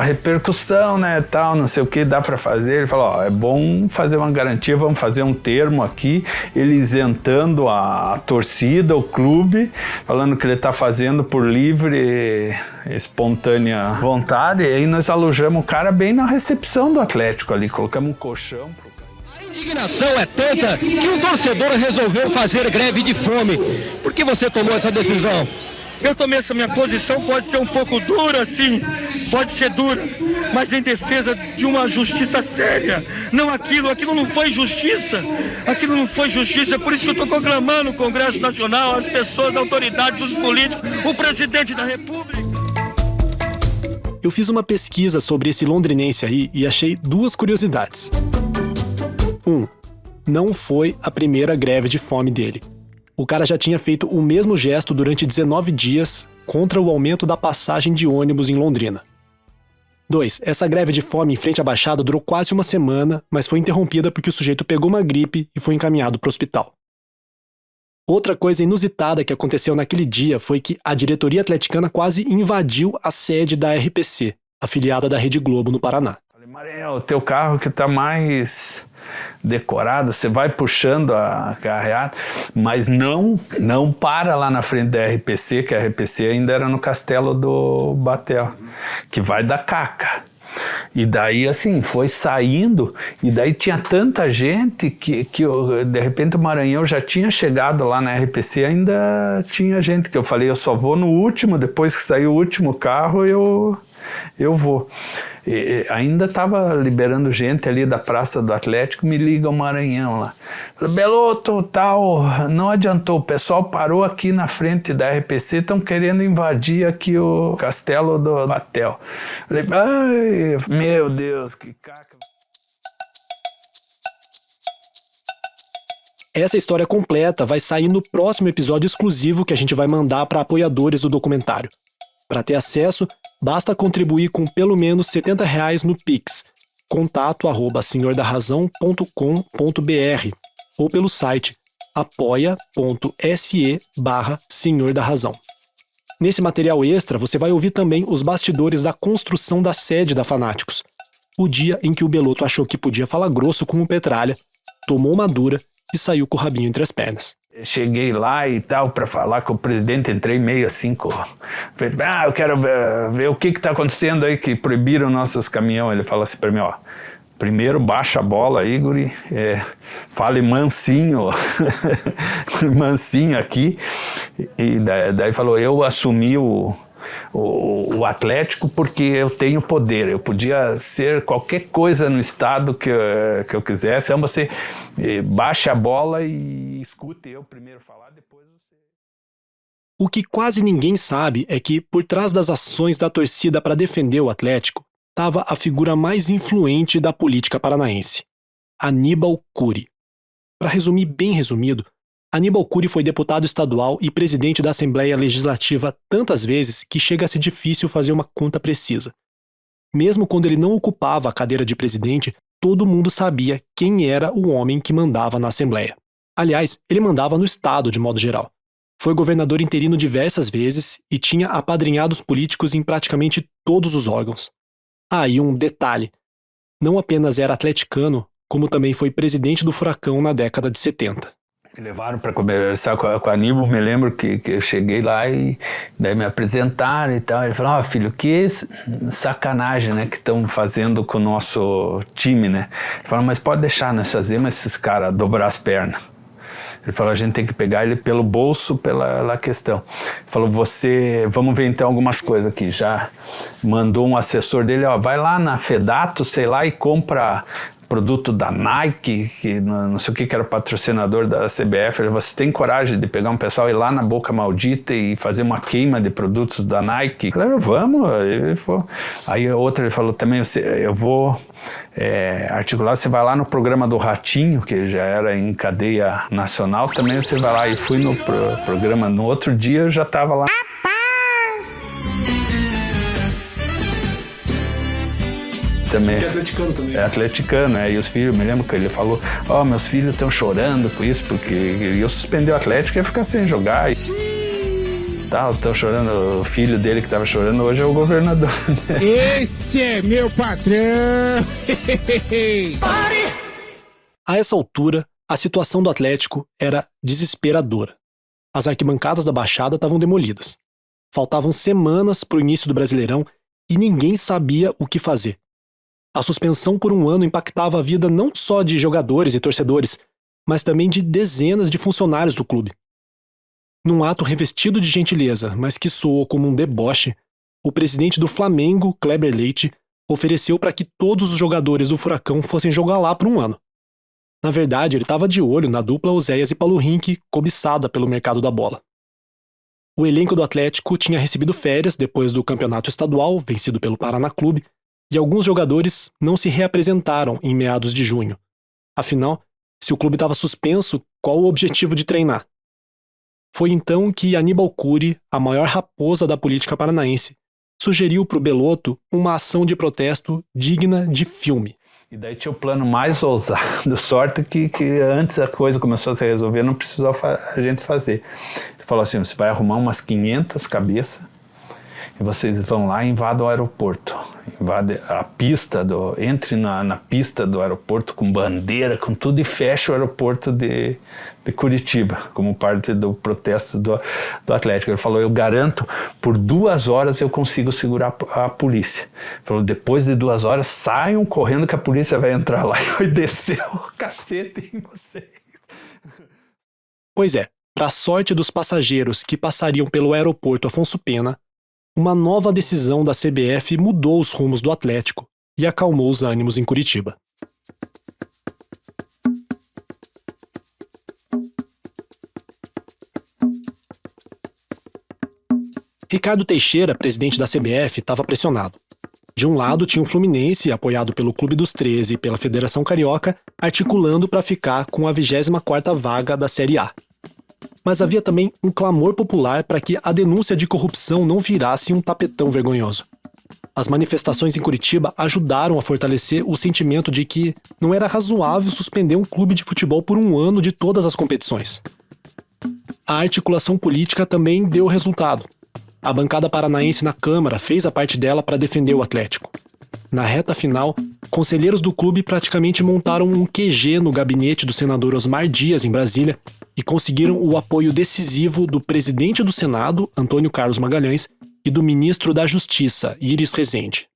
repercussão, né, tal, não sei o que dá para fazer. Ele falou, é bom fazer uma garantia, vamos fazer um termo aqui, ele isentando a torcida, o clube, falando que ele está fazendo por livre, espontânea vontade, e aí nós alojamos o cara bem na recepção do Atlético ali, colocamos um colchão. A indignação é tanta que o torcedor resolveu fazer greve de fome. Por que você tomou essa decisão? Eu tomei essa minha posição, pode ser um pouco dura, sim, pode ser dura, mas em defesa de uma justiça séria, não aquilo não foi justiça, por isso eu estou conclamando o Congresso Nacional, as pessoas, as autoridades, os políticos, o presidente da República. Eu fiz uma pesquisa sobre esse londrinense aí e achei duas curiosidades. 1. Não foi a primeira greve de fome dele. O cara já tinha feito o mesmo gesto durante 19 dias contra o aumento da passagem de ônibus em Londrina. 2. Essa greve de fome em frente à Baixada durou quase uma semana, mas foi interrompida porque o sujeito pegou uma gripe e foi encaminhado para o hospital. Outra coisa inusitada que aconteceu naquele dia foi que a diretoria atleticana quase invadiu a sede da RPC, afiliada da Rede Globo no Paraná. Maranhão, o teu carro que está mais decorado, você vai puxando a carreata, mas não para lá na frente da RPC, que a RPC ainda era no Castelo do Batel, que vai dar caca. E daí, assim, foi saindo, e daí tinha tanta gente que de repente o Maranhão já tinha chegado lá na RPC, ainda tinha gente, que eu falei, eu só vou no último, depois que sair o último carro, eu vou. E ainda estava liberando gente ali da Praça do Atlético, me liga o Maranhão lá. Falei, Beloto, tal, não adiantou, o pessoal parou aqui na frente da RPC, estão querendo invadir aqui o Castelo do Batel. Falei, ai, meu Deus, que caca. Essa história completa vai sair no próximo episódio exclusivo que a gente vai mandar para apoiadores do documentário. Para ter acesso, basta contribuir com pelo menos R$ 70 no Pix, contato@senhordarrazão.com.br ou pelo site apoia.se/Senhor da Razão. Nesse material extra, você vai ouvir também os bastidores da construção da sede da Fanáticos, o dia em que o Beloto achou que podia falar grosso com o Petralha, tomou uma dura e saiu com o rabinho entre as pernas. Cheguei lá e tal para falar com o presidente, entrei meio assim, eu quero ver o que está acontecendo aí, que proibiram nossos caminhões. Ele fala assim para mim, primeiro baixa a bola aí, guri, fale mansinho, mansinho aqui. E daí falou, eu assumi o Atlético porque eu tenho poder, eu podia ser qualquer coisa no estado que eu quisesse, então você baixe a bola e escute eu primeiro falar, depois você... O que quase ninguém sabe é que, por trás das ações da torcida para defender o Atlético, estava a figura mais influente da política paranaense, Aníbal Cury. Para resumir bem resumido, Aníbal Cury foi deputado estadual e presidente da Assembleia Legislativa tantas vezes que chega a ser difícil fazer uma conta precisa. Mesmo quando ele não ocupava a cadeira de presidente, todo mundo sabia quem era o homem que mandava na Assembleia. Aliás, ele mandava no Estado de modo geral. Foi governador interino diversas vezes e tinha apadrinhados políticos em praticamente todos os órgãos. E um detalhe: não apenas era atleticano, como também foi presidente do Furacão na década de 70. Me levaram para conversar com a Aníbal, me lembro que eu cheguei lá e daí me apresentaram e tal. Ele falou: filho, que sacanagem, né, que estão fazendo com o nosso time, né? Ele falou: mas pode deixar nós fazemos esses caras dobrar as pernas. Ele falou: a gente tem que pegar ele pelo bolso, pela questão. Ele falou: vamos ver então algumas coisas aqui. Já mandou um assessor dele: vai lá na Fedato, sei lá, e compra produto da Nike, que não sei o que era patrocinador da CBF. Ele falou: você tem coragem de pegar um pessoal e ir lá na Boca Maldita e fazer uma queima de produtos da Nike? Eu falei: vamos. Aí outra, ele falou também: eu vou articular, você vai lá no programa do Ratinho, que já era em cadeia nacional, também você vai lá. E fui no programa, no outro dia eu já estava lá. Também. É atleticano também. É atleticano, e os filhos, me lembro que ele falou: meus filhos estão chorando com isso, porque eu suspender o Atlético ia ficar sem jogar. Estão chorando, o filho dele que estava chorando hoje é o governador. Né? Esse é meu patrão! A essa altura, a situação do Atlético era desesperadora. As arquibancadas da Baixada estavam demolidas. Faltavam semanas para o início do Brasileirão e ninguém sabia o que fazer. A suspensão por um ano impactava a vida não só de jogadores e torcedores, mas também de dezenas de funcionários do clube. Num ato revestido de gentileza, mas que soou como um deboche, o presidente do Flamengo, Kleber Leite, ofereceu para que todos os jogadores do Furacão fossem jogar lá por um ano. Na verdade, ele estava de olho na dupla Oséias e Paulo Rink, cobiçada pelo mercado da bola. O elenco do Atlético tinha recebido férias depois do campeonato estadual, vencido pelo Paraná Clube, e alguns jogadores não se reapresentaram em meados de junho. Afinal, se o clube estava suspenso, qual o objetivo de treinar? Foi então que Aníbal Cury, a maior raposa da política paranaense, sugeriu para o Belotto uma ação de protesto digna de filme. E daí tinha o plano mais ousado, sorte que antes a coisa começou a se resolver, não precisou a gente fazer. Ele falou assim: você vai arrumar umas 500 cabeças e vocês vão lá e invadam o aeroporto. Invade a pista, entre na pista do aeroporto com bandeira, com tudo, e fecha o aeroporto de Curitiba, como parte do protesto do Atlético. Ele falou: eu garanto, por 2 horas eu consigo segurar a polícia. Ele falou: depois de 2 horas, saiam correndo que a polícia vai entrar lá. E desceu o cacete em vocês. Pois é, para a sorte dos passageiros que passariam pelo aeroporto Afonso Pena, uma nova decisão da CBF mudou os rumos do Atlético e acalmou os ânimos em Curitiba. Ricardo Teixeira, presidente da CBF, estava pressionado. De um lado tinha o Fluminense, apoiado pelo Clube dos 13 e pela Federação Carioca, articulando para ficar com a 24ª vaga da Série A. Mas havia também um clamor popular para que a denúncia de corrupção não virasse um tapetão vergonhoso. As manifestações em Curitiba ajudaram a fortalecer o sentimento de que não era razoável suspender um clube de futebol por um ano de todas as competições. A articulação política também deu resultado. A bancada paranaense na Câmara fez a parte dela para defender o Atlético. Na reta final, conselheiros do clube praticamente montaram um QG no gabinete do senador Osmar Dias, em Brasília, e conseguiram o apoio decisivo do presidente do Senado, Antônio Carlos Magalhães, e do ministro da Justiça, Iris Rezende.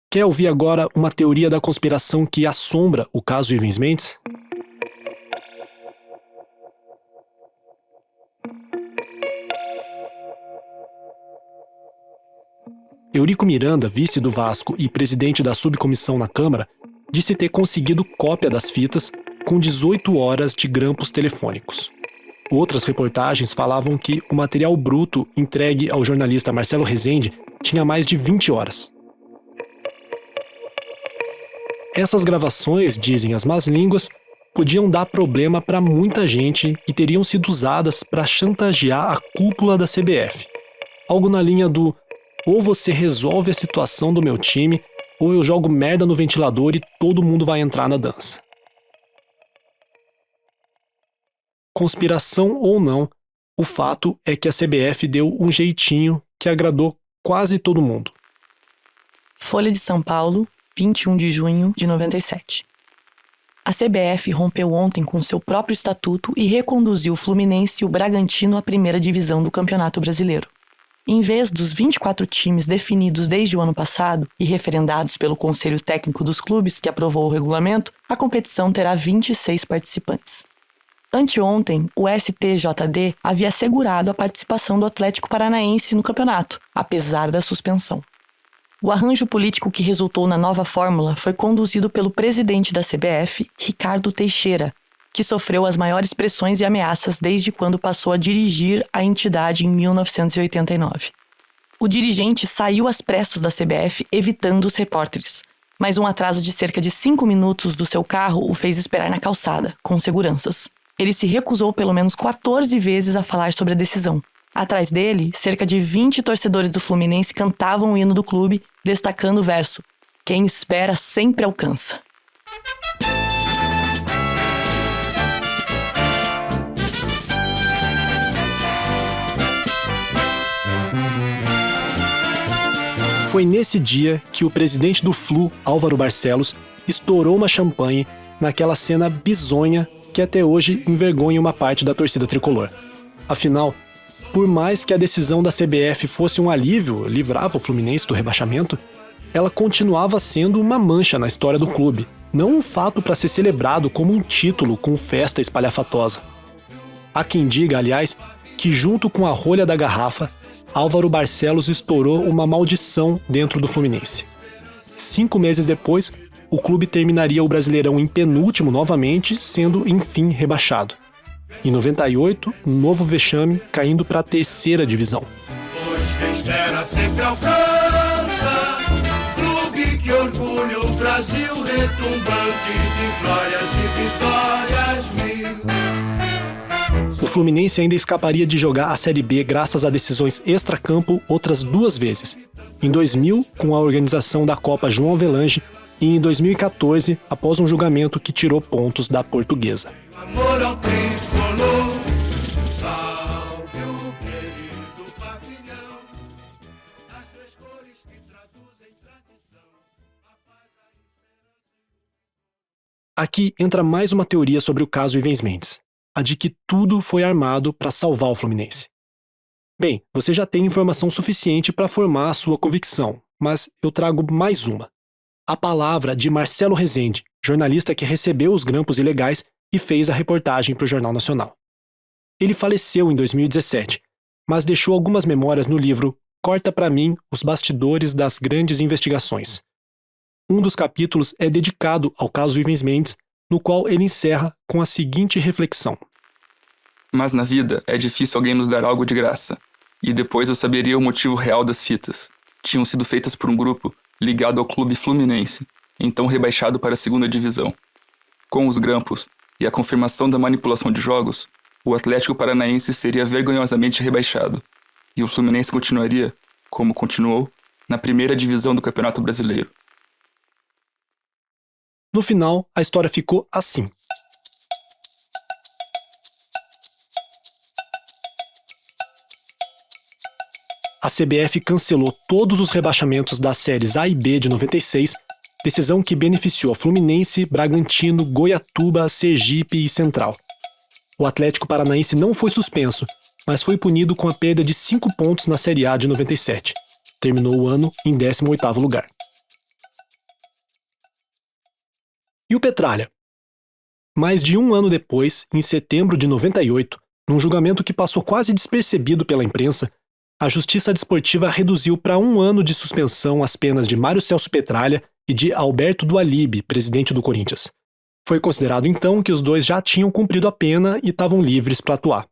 Quer ouvir agora uma teoria da conspiração que assombra o caso Ivens Mendes? Eurico Miranda, vice do Vasco e presidente da subcomissão na Câmara, disse ter conseguido cópia das fitas com 18 horas de grampos telefônicos. Outras reportagens falavam que o material bruto entregue ao jornalista Marcelo Rezende tinha mais de 20 horas. Essas gravações, dizem as más línguas, podiam dar problema para muita gente e teriam sido usadas para chantagear a cúpula da CBF. Algo na linha do: ou você resolve a situação do meu time, ou eu jogo merda no ventilador e todo mundo vai entrar na dança. conspiração ou não, o fato é que a CBF deu um jeitinho que agradou quase todo mundo. Folha de São Paulo, 21 de junho de 97. A CBF rompeu ontem com seu próprio estatuto e reconduziu o Fluminense e o Bragantino à primeira divisão do Campeonato Brasileiro. Em vez dos 24 times definidos desde o ano passado e referendados pelo Conselho Técnico dos clubes, que aprovou o regulamento, a competição terá 26 participantes. Anteontem, o STJD havia assegurado a participação do Atlético Paranaense no campeonato, apesar da suspensão. O arranjo político que resultou na nova fórmula foi conduzido pelo presidente da CBF, Ricardo Teixeira, que sofreu as maiores pressões e ameaças desde quando passou a dirigir a entidade em 1989. O dirigente saiu às pressas da CBF, evitando os repórteres, mas um atraso de cerca de 5 minutos do seu carro o fez esperar na calçada, com seguranças. Ele se recusou pelo menos 14 vezes a falar sobre a decisão. Atrás dele, cerca de 20 torcedores do Fluminense cantavam o hino do clube, destacando o verso: "Quem espera sempre alcança". Foi nesse dia que o presidente do Flu, Álvaro Barcelos, estourou uma champanhe naquela cena bizonha que até hoje envergonha uma parte da torcida tricolor. Afinal, por mais que a decisão da CBF fosse um alívio, livrava o Fluminense do rebaixamento, ela continuava sendo uma mancha na história do clube, não um fato para ser celebrado como um título com festa espalhafatosa. Há quem diga, aliás, que junto com a rolha da garrafa, Álvaro Barcelos estourou uma maldição dentro do Fluminense. 5 meses depois, o clube terminaria o Brasileirão em penúltimo novamente, sendo enfim rebaixado. Em 98, um novo vexame, caindo para a 3ª divisão. Pois quem espera sempre alcança, clube que orgulha o Brasil, retumbante de glórias e vitórias mil. O Fluminense ainda escaparia de jogar a Série B graças a decisões extracampo outras 2 vezes. Em 2000, com a organização da Copa João Avelange, e em 2014, após um julgamento que tirou pontos da Portuguesa. Amor ao tricolor, salve o querido pavilhão, as 3 cores que traduzem tradição, a paz, a esperança. Aqui entra mais uma teoria sobre o caso Ivens Mendes, a de que tudo foi armado para salvar o Fluminense. Bem, você já tem informação suficiente para formar a sua convicção, mas eu trago mais uma. A palavra de Marcelo Rezende, jornalista que recebeu os grampos ilegais e fez a reportagem para o Jornal Nacional. Ele faleceu em 2017, mas deixou algumas memórias no livro Corta pra mim os bastidores das grandes investigações. Um dos capítulos é dedicado ao caso Ivens Mendes, no qual ele encerra com a seguinte reflexão. Mas na vida é difícil alguém nos dar algo de graça. E depois eu saberia o motivo real das fitas. Tinham sido feitas por um grupo ligado ao clube Fluminense, então rebaixado para a 2ª divisão. Com os grampos e a confirmação da manipulação de jogos, o Atlético Paranaense seria vergonhosamente rebaixado, e o Fluminense continuaria, como continuou, na 1ª divisão do Campeonato Brasileiro. No final, a história ficou assim. A CBF cancelou todos os rebaixamentos das séries A e B de 96, decisão que beneficiou Fluminense, Bragantino, Goiatuba, Sergipe e Central. O Atlético Paranaense não foi suspenso, mas foi punido com a perda de 5 pontos na Série A de 97. Terminou o ano em 18º lugar. E o Petralha? Mais de um ano depois, em setembro de 98, num julgamento que passou quase despercebido pela imprensa, a Justiça Desportiva reduziu para 1 ano de suspensão as penas de Mário Celso Petralha e de Alberto Dualib, presidente do Corinthians. Foi considerado então que os dois já tinham cumprido a pena e estavam livres para atuar.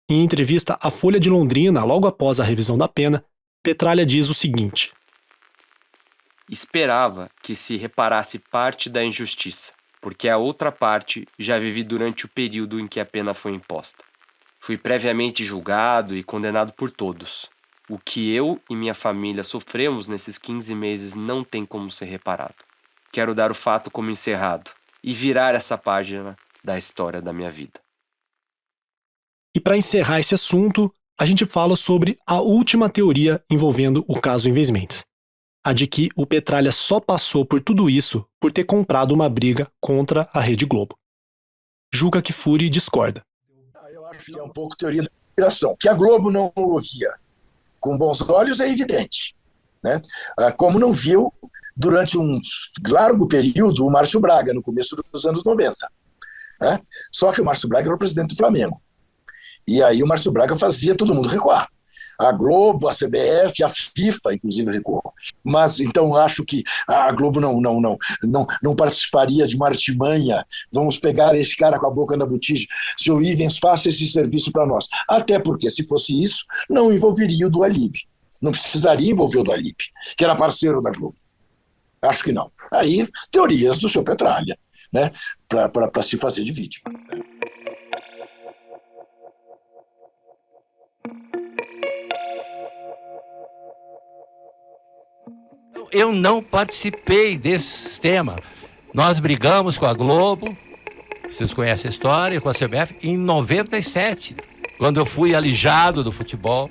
Em entrevista à Folha de Londrina, logo após a revisão da pena, Petralha diz o seguinte: Esperava que se reparasse parte da injustiça, porque a outra parte já vivi durante o período em que a pena foi imposta. Fui previamente julgado e condenado por todos. O que eu e minha família sofremos nesses 15 meses não tem como ser reparado. Quero dar o fato como encerrado e virar essa página da história da minha vida. E para encerrar esse assunto, a gente fala sobre a última teoria envolvendo o caso Inves Mendes. A de que o Petralha só passou por tudo isso por ter comprado uma briga contra a Rede Globo. Juca Kfouri discorda. Eu acho que é um pouco teoria da conspiração. Que a Globo não ouvia com bons olhos é evidente, né? Como não viu durante um largo período o Márcio Braga, no começo dos anos 90. Né? Só que o Márcio Braga era o presidente do Flamengo. E aí o Márcio Braga fazia todo mundo recuar. A Globo, a CBF, a FIFA, inclusive, recuou. Mas, então, acho que a Globo não participaria de uma artimanha. Vamos pegar esse cara com a boca na botija. Seu Ivens, faça esse serviço para nós. Até porque, se fosse isso, não envolveria o do Alib. Não precisaria envolver o do Alib, que era parceiro da Globo. Acho que não. Aí, teorias do seu Petralha, né? Para se fazer de vítima. Eu não participei desse sistema. Nós brigamos com a Globo, vocês conhecem a história, com a CBF, em 97, quando eu fui alijado do futebol,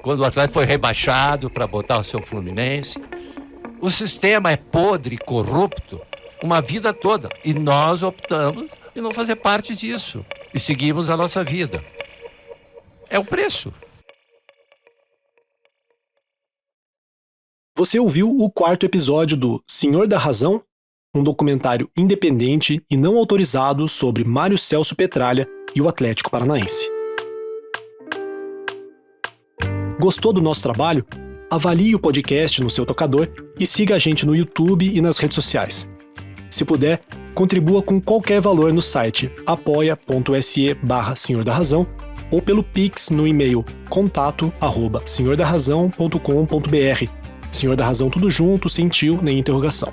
quando o Atlético foi rebaixado para botar o seu Fluminense. O sistema é podre, corrupto, uma vida toda. E nós optamos em não fazer parte disso. E seguimos a nossa vida. É o preço. Você ouviu o 4º episódio do Senhor da Razão, um documentário independente e não autorizado sobre Mário Celso Petralha e o Atlético Paranaense. Gostou do nosso trabalho? Avalie o podcast no seu tocador e siga a gente no YouTube e nas redes sociais. Se puder, contribua com qualquer valor no site apoia.se/Senhor da Razão ou pelo Pix no e-mail contato@senhordarrazão.com.br. Senhor da Razão tudo junto, sem tio nem interrogação.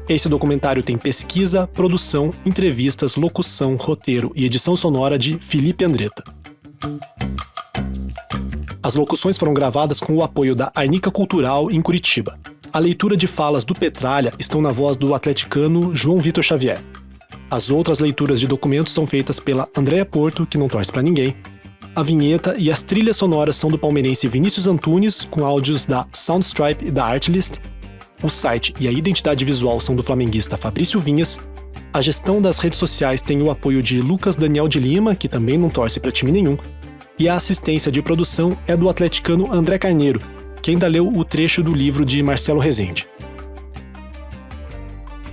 Esse documentário tem pesquisa, produção, entrevistas, locução, roteiro e edição sonora de Felipe Andretta. As locuções foram gravadas com o apoio da Arnica Cultural em Curitiba. A leitura de falas do Petralha estão na voz do atleticano João Vitor Xavier. As outras leituras de documentos são feitas pela Andréa Porto, que não torce pra ninguém. A vinheta e as trilhas sonoras são do palmeirense Vinícius Antunes, com áudios da Soundstripe e da Artlist. O site e a identidade visual são do flamenguista Fabrício Vinhas. A gestão das redes sociais tem o apoio de Lucas Daniel de Lima, que também não torce pra time nenhum. E a assistência de produção é do atleticano André Carneiro, que ainda leu o trecho do livro de Marcelo Rezende.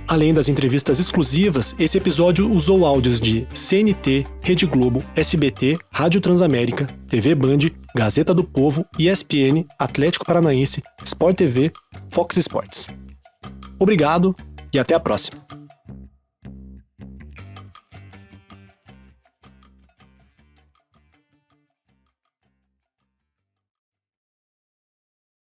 Além das entrevistas exclusivas, esse episódio usou áudios de CNT, Rede Globo, SBT, Rádio Transamérica, TV Band, Gazeta do Povo, ESPN, Atlético Paranaense, Sport TV, Fox Sports. Obrigado e até a próxima!